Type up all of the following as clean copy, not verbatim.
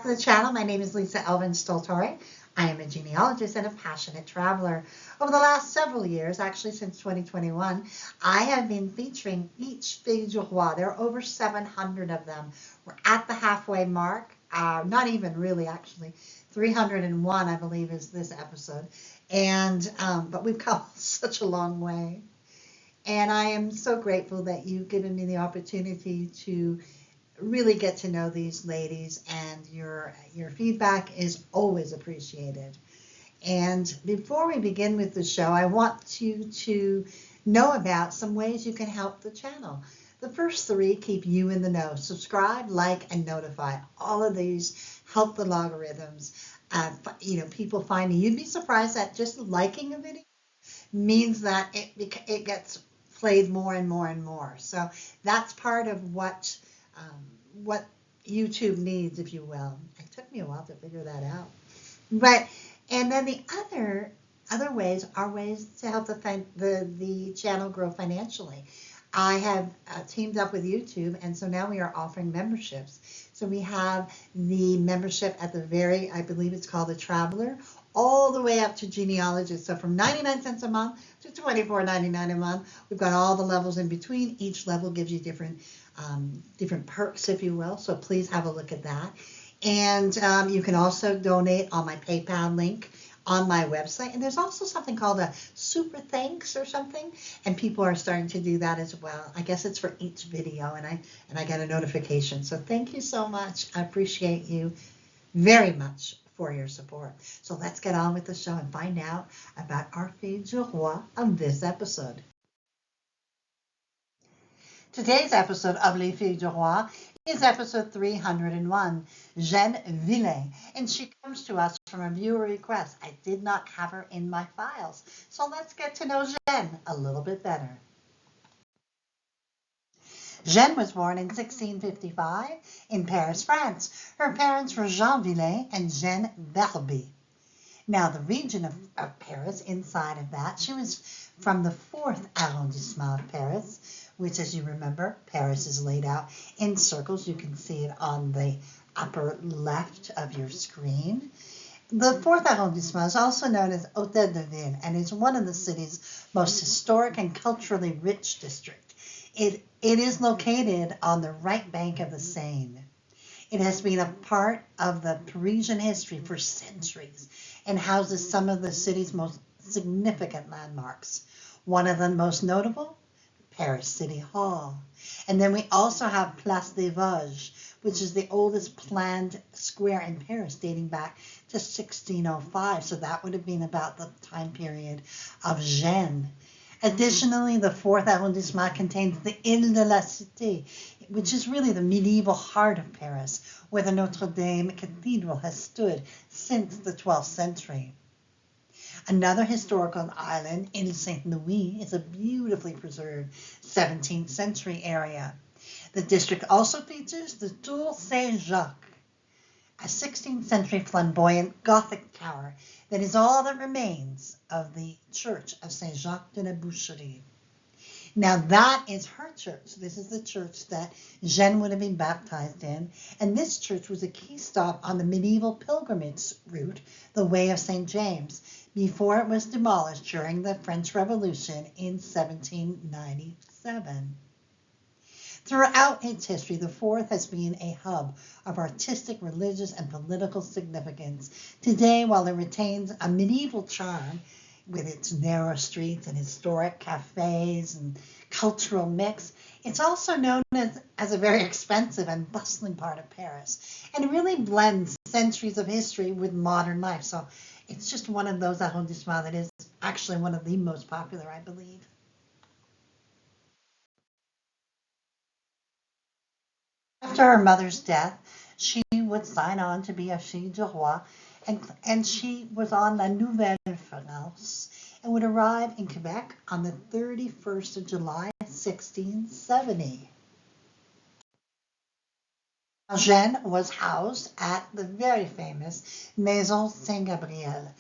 To the channel. My name is Lisa Elvin Stoltore. I am a genealogist and a passionate traveler. Over the last several years, actually since 2021, I have been featuring each Fille du Roi. There are over 700 of them. We're at the halfway mark. Not even really, actually. 301, I believe, is this episode. But we've come such a long way. And I am so grateful that you've given me the opportunity to really get to know these ladies, and your feedback is always appreciated. And before we begin with the show, I want you to know about some ways you can help the channel. The first three keep you in the know. Subscribe, like, and notify. All of these help the logarithms. People finding. You'd be surprised that just liking a video means that it gets played more and more and more. So that's part of what YouTube needs, if you will. It took me a while to figure that out. But and then the other ways are ways to help the channel grow financially. I have teamed up with YouTube, and so now we are offering memberships. So we have the membership at the I believe it's called the Traveler, all the way up to genealogist. So from 99 cents a month to $24.99 a month. We've got all the levels in between. Each level gives you different perks, if you will. So please have a look at that. And you can also donate on my PayPal link on my website. And there's also something called a super thanks or something. And people are starting to do that as well. I guess it's for each video, and I get a notification. So thank you so much. I appreciate you very much for your support. So let's get on with the show and find out about our Fille du Roi of this episode. Today's episode of Les Filles du Roi is episode 301, JEANNE VILAIN, and she comes to us from a viewer request. I did not have her in my files, so let's get to know JEANNE a little bit better. JEANNE was born in 1655 in Paris, France. Her parents were Jean Villain and Jeanne Verby. Now, the region of Paris, inside of that, she was from the 4th arrondissement of Paris, which, as you remember, Paris is laid out in circles. You can see it on the upper left of your screen. The 4th arrondissement is also known as Hôtel de Ville and is one of the city's most historic and culturally rich districts. It is located on the right bank of the Seine. It has been a part of the Parisian history for centuries and houses some of the city's most significant landmarks. One of the most notable, Paris City Hall. And then we also have Place des Vosges, which is the oldest planned square in Paris, dating back to 1605. So that would have been about the time period of Jeanne. Additionally, the 4th arrondissement contains the Ile de la Cité, which is really the medieval heart of Paris, where the Notre Dame Cathedral has stood since the 12th century. Another historical island, Ile Saint-Louis, is a beautifully preserved 17th century area. The district also features the Tour Saint-Jacques, a 16th century flamboyant Gothic tower that is all that remains of the Church of Saint-Jacques de la Boucherie. Now that is her church. This is the church that Jeanne would have been baptized in. And this church was a key stop on the medieval pilgrimage route, the Way of St. James, before it was demolished during the French Revolution in 1797. Throughout its history, the 4th has been a hub of artistic, religious, and political significance. Today, while it retains a medieval charm with its narrow streets and historic cafes and cultural mix, it's also known as a very expensive and bustling part of Paris. And it really blends centuries of history with modern life. So it's just one of those arrondissements that is actually one of the most popular, I believe. After her mother's death, she would sign on to be a Fille du Roi, and she was on La Nouvelle France and would arrive in Quebec on the 31st of July, 1670. Jeanne was housed at the very famous Maison Saint-Gabriel.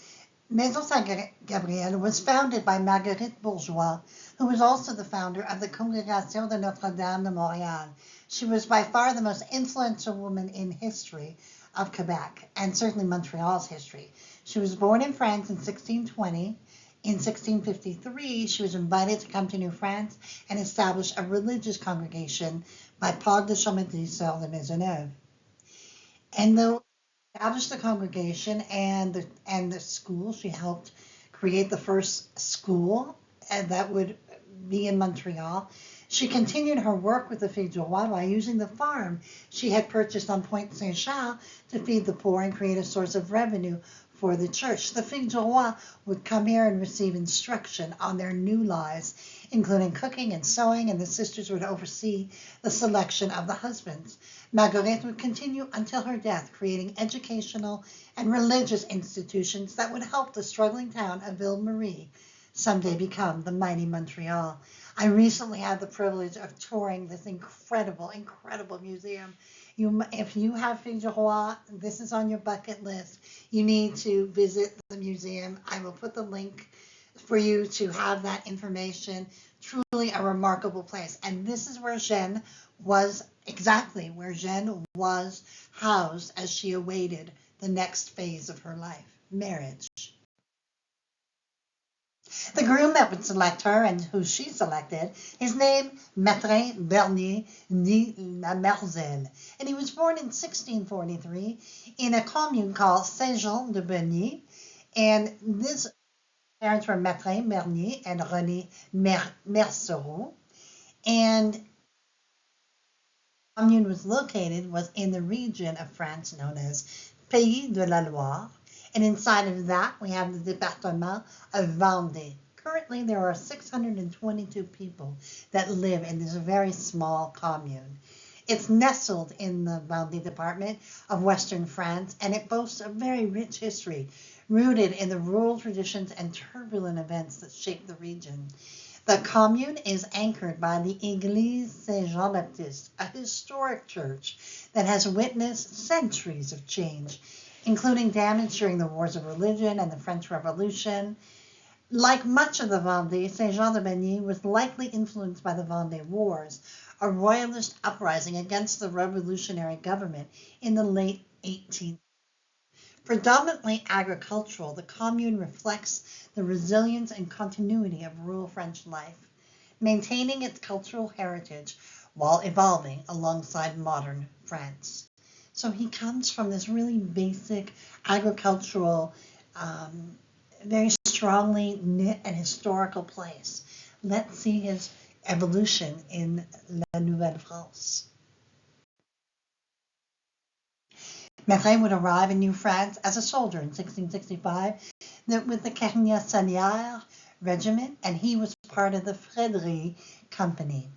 Maison Saint-Gabriel was founded by Marguerite Bourgeois, who was also the founder of the Congregation de Notre-Dame de Montréal. She was by far the most influential woman in history of Quebec and certainly Montreal's history. She was born in France in 1620. In 1653, she was invited to come to New France and establish a religious congregation by Paul de Chaumery, Sœur de Maisonneuve. And though she established the congregation and the school, she helped create the first school that would be in Montreal. She continued her work with the Filles du Roi by using the farm she had purchased on Pointe Saint-Charles to feed the poor and create a source of revenue for the church. The Filles du Roi would come here and receive instruction on their new lives, including cooking and sewing, and the sisters would oversee the selection of the husbands. Marguerite would continue until her death, creating educational and religious institutions that would help the struggling town of Ville-Marie someday become the mighty Montreal. I recently had the privilege of touring this incredible, incredible museum. If you have Filles du Roi, this is on your bucket list. You need to visit the museum. I will put the link for you to have that information. Truly a remarkable place. And this is where JEANNE was, exactly where JEANNE was housed as she awaited the next phase of her life, marriage. The groom that would select her and who she selected, his name Maître Bernier dit La Merzel, and he was born in 1643 in a commune called Saint-Jean-de-Bernier, and his parents were Maître Bernier and René Mercereau, and the commune was in the region of France known as Pays de la Loire. And inside of that, we have the Département of Vendée. Currently, there are 622 people that live in this very small commune. It's nestled in the Vendée department of Western France, and it boasts a very rich history, rooted in the rural traditions and turbulent events that shaped the region. The commune is anchored by the Église Saint-Jean-Baptiste, a historic church that has witnessed centuries of change, including damage during the Wars of Religion and the French Revolution. Like much of the Vendée, Saint-Jean-de-Bernier was likely influenced by the Vendée Wars, a royalist uprising against the revolutionary government in the late 18th. Predominantly agricultural, the commune reflects the resilience and continuity of rural French life, maintaining its cultural heritage while evolving alongside modern France. So he comes from this really basic agricultural, very strongly knit and historical place. Let's see his evolution in La Nouvelle France. Marin would arrive in New France as a soldier in 1665 with the Carignan-Salieres regiment, and he was part of the Frédéric Company.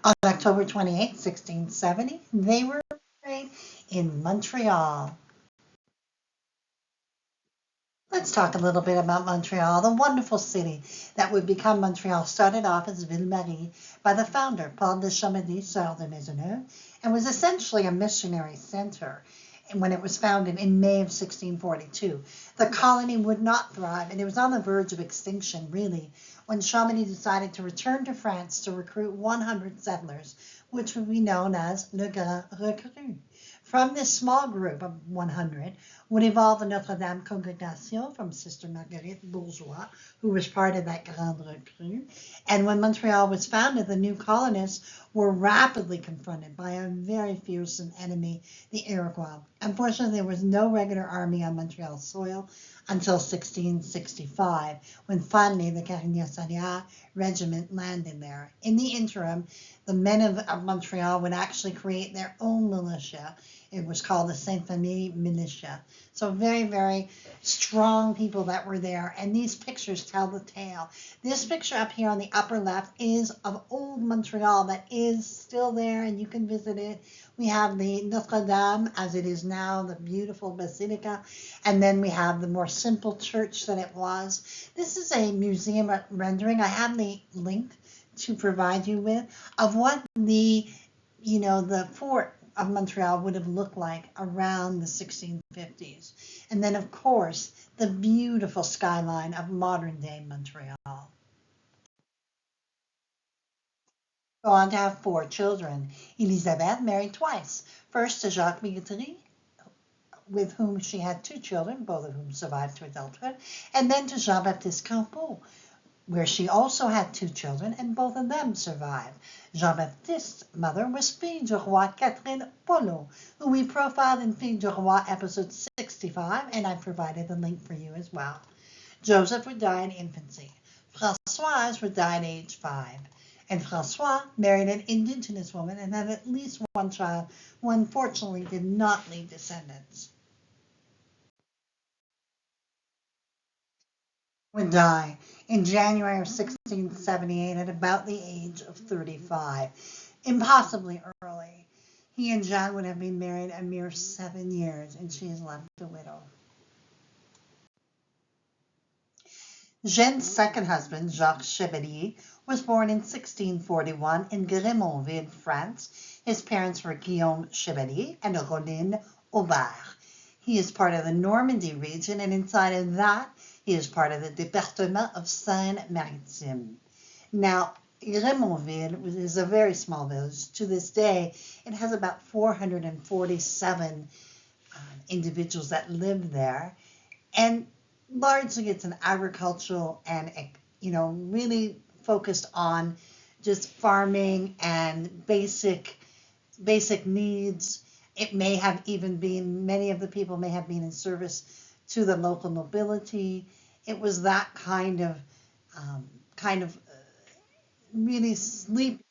On October 28, 1670, they were married in Montreal. Let's talk a little bit about Montreal. The wonderful city that would become Montreal started off as Ville-Marie by the founder, Paul de Chaumery, Sœur de Maisonneuve, and was essentially a missionary center when it was founded in May of 1642. The colony would not thrive, and it was on the verge of extinction, really, when Chaumery decided to return to France to recruit 100 settlers, which would be known as Le Grand Recrue. From this small group of 100 would evolve a Notre Dame congregation from Sister Marguerite Bourgeois, who was part of that Grand Recrue. And when Montreal was founded, the new colonists were rapidly confronted by a very fearsome enemy, the Iroquois. Unfortunately, there was no regular army on Montreal soil until 1665, when finally the Carignan-Salieres regiment landed there. In the interim, the men of Montreal would actually create their own militia. It was called the Sainte-Famille Militia. So very, very strong people that were there. And these pictures tell the tale. This picture up here on the upper left is of old Montreal that is still there, and you can visit it. We have the Notre Dame as it is now, the beautiful basilica, and then we have the more simple church that it was. This is a museum rendering. I have the link to provide you with of what the fort of Montreal would have looked like around the 1650s. And then, of course, the beautiful skyline of modern-day Montreal. Go on to have 4 children. Elisabeth married twice. First to Jacques Miguetry, with whom she had 2 children, both of whom survived to adulthood, and then to Jean-Baptiste Campeau, where she also had 2 children, and both of them survived. Jean-Baptiste's mother was Fille du Roi Catherine Polo, who we profiled in Fille du Roi episode 65, and I provided the link for you as well. Joseph would die in infancy. Françoise would die at age 5. And François married an indigenous woman and had at least 1 child, who unfortunately did not leave descendants. Would die in January of 1678 at about the age of 35, impossibly early. He and Jeanne would have been married a mere 7 years, and she is left a widow. Jeanne's second husband, Jacques Chevalier, was born in 1641 in Grémonville, France. His parents were Guillaume Chevalier and Roline Aubert. He is part of the Normandy region, and inside of that, he is part of the Département of Seine-Maritime. Now, Grémonville is a very small village. To this day, it has about 447 individuals that live there, and largely it's an agricultural and, really focused on just farming and basic needs. It may have even been, many of the people may have been in service to the local nobility. It was that kind of really sleepy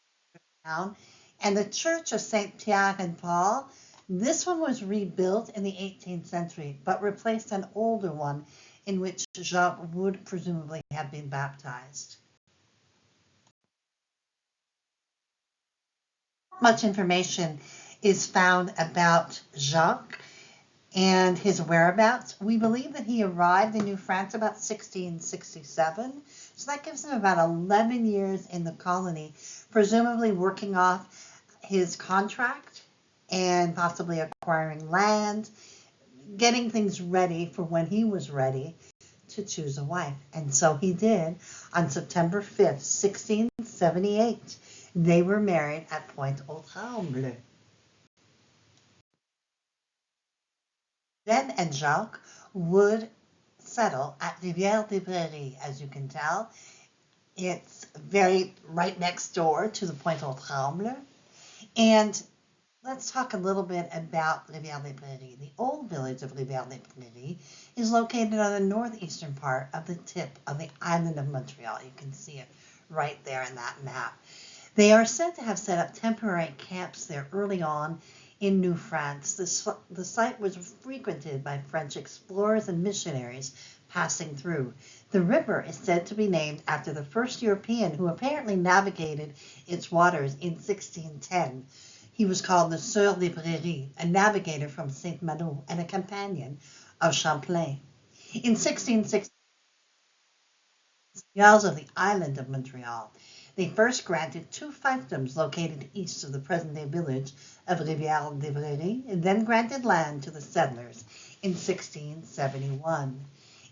town. And the Church of St. Pierre and Paul, this one was rebuilt in the 18th century, but replaced an older one in which Jacques would presumably have been baptized. Much information is found about Jacques and his whereabouts. We believe that he arrived in New France about 1667, so that gives him about 11 years in the colony, presumably working off his contract and possibly acquiring land, getting things ready for when he was ready to choose a wife. And so he did on September 5th, 1678. They were married at Pointe-aux-Trembles. Jeanne and Jacques would settle at Rivière-des-Prairies, as you can tell. It's very right next door to the Pointe-aux-Trembles. And let's talk a little bit about Rivière-des-Prairies. The old village of Rivière-des-Prairies is located on the northeastern part of the tip of the island of Montreal. You can see it right there in that map. They are said to have set up temporary camps there early on in New France. The site was frequented by French explorers and missionaries passing through. The river is said to be named after the first European who apparently navigated its waters in 1610. He was called the Sieur des Prairies, a navigator from Saint-Malo and a companion of Champlain. In 1660, the Isles of the island of Montreal, they first granted 2 fiefdoms located east of the present-day village of Rivière-des-Prairies, and then granted land to the settlers in 1671.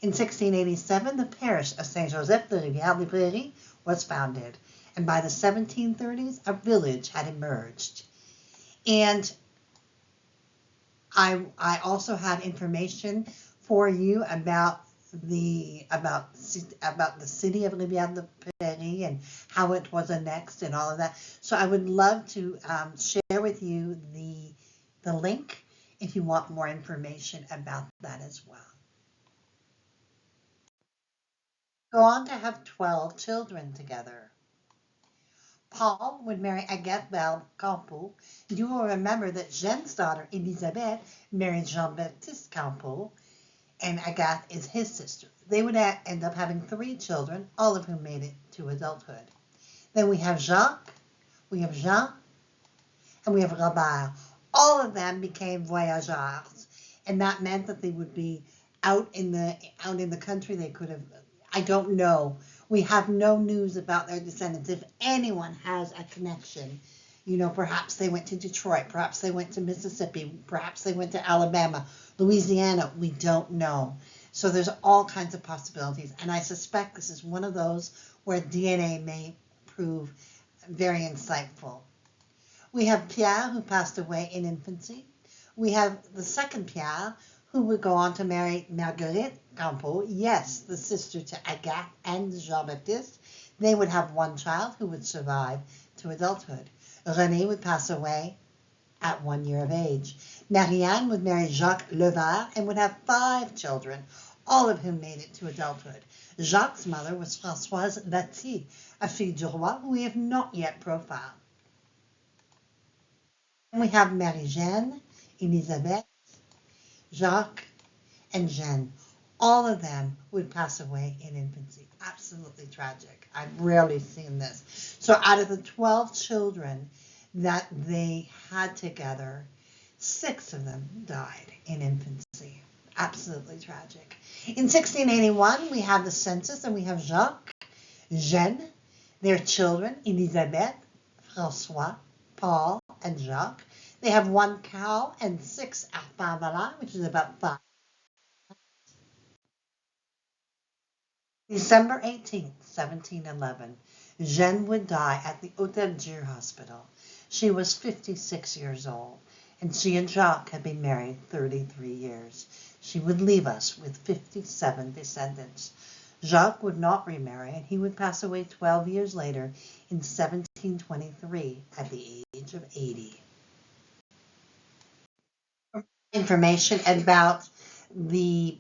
In 1687, the parish of Saint-Joseph de Rivière-des-Prairies was founded, and by the 1730s, a village had emerged. And I also have information for you about the city of Rivière-des-Prairies and how it was annexed and all of that. So I would love to share with you the link if you want more information about that as well. Go on to have 12 children together. Paul would marry Agathe Campeau. You will remember that Jeanne's daughter, Elisabeth, married Jean-Baptiste Campeau, and Agathe is his sister. They would end up having 3 children, all of whom made it to adulthood. Then we have Jacques, we have Jean, and we have Robert. All of them became voyageurs, and that meant that they would be out in the country. They could have, I don't know. We have no news about their descendants. If anyone has a connection, perhaps they went to Detroit, perhaps they went to Mississippi, perhaps they went to Alabama, Louisiana, we don't know. So there's all kinds of possibilities, and I suspect this is one of those where DNA may prove very insightful. We have Pierre, who passed away in infancy. We have the second Pierre, who would go on to marry Marguerite Campeau, yes, the sister to Agathe and Jean-Baptiste. They would have one child who would survive to adulthood. René would pass away at 1 year of age. Marianne would marry Jacques Levert and would have 5 children, all of whom made it to adulthood. Jacques' mother was Françoise Dati, a fille du roi who we have not yet profiled. And we have Marie-Jeanne, Elisabeth, Jacques, and Jeanne. All of them would pass away in infancy. Absolutely tragic. I've rarely seen this. So out of the 12 children that they had together, 6 of them died in infancy. Absolutely tragic. In 1681, we have the census, and we have Jacques, Jeanne, their children, Elisabeth, François, Paul, and Jacques. They have 1 cow and 6 arpents, which is about 5. December 18th, 1711, Jeanne would die at the Hôtel Dieu Hospital. She was 56 years old, and she and Jacques had been married 33 years. She would leave us with 57 descendants. Jacques would not remarry, and he would pass away 12 years later in 1723 at the age of 80. Information about the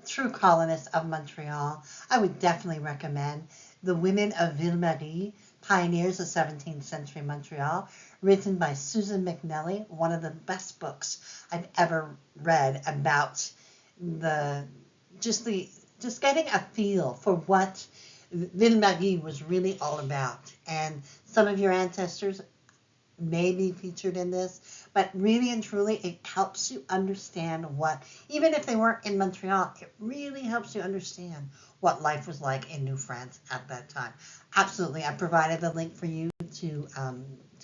true colonists of Montreal, I would definitely recommend The Women of Ville-Marie, Pioneers of 17th Century Montreal, written by Susan McNally, one of the best books I've ever read about just getting a feel for what Ville-Marie was really all about. And some of your ancestors may be featured in this, but really and truly it helps you understand what, even if they weren't in Montreal, it really helps you understand what life was like in New France at that time. Absolutely. I provided the link for you to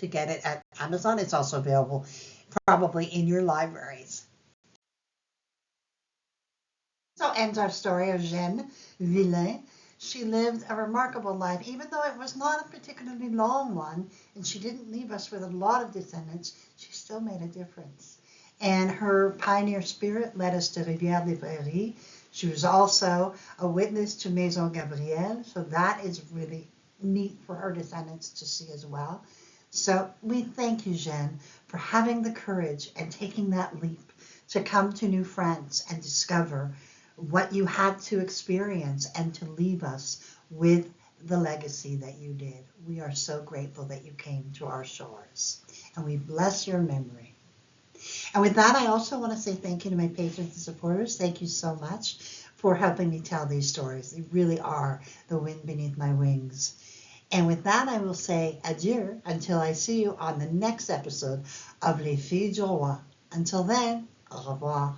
get it at Amazon. It's also available probably in your libraries. So ends our story of Jeanne Villain. She lived a remarkable life, even though it was not a particularly long one, and she didn't leave us with a lot of descendants, she still made a difference. And her pioneer spirit led us to Rivière-des-Prairies. She was also a witness to Maison Gabrielle, so that is really neat for her descendants to see as well. So we thank you, Jeanne, for having the courage and taking that leap to come to New France and discover what you had to experience and to leave us with the legacy that you did. We are so grateful that you came to our shores, and we bless your memory. And with that, I also want to say thank you to my patrons and supporters. Thank you so much for helping me tell these stories. They really are the wind beneath my wings. And with that, I will say adieu until I see you on the next episode of Les Filles du Roi. Until then, au revoir.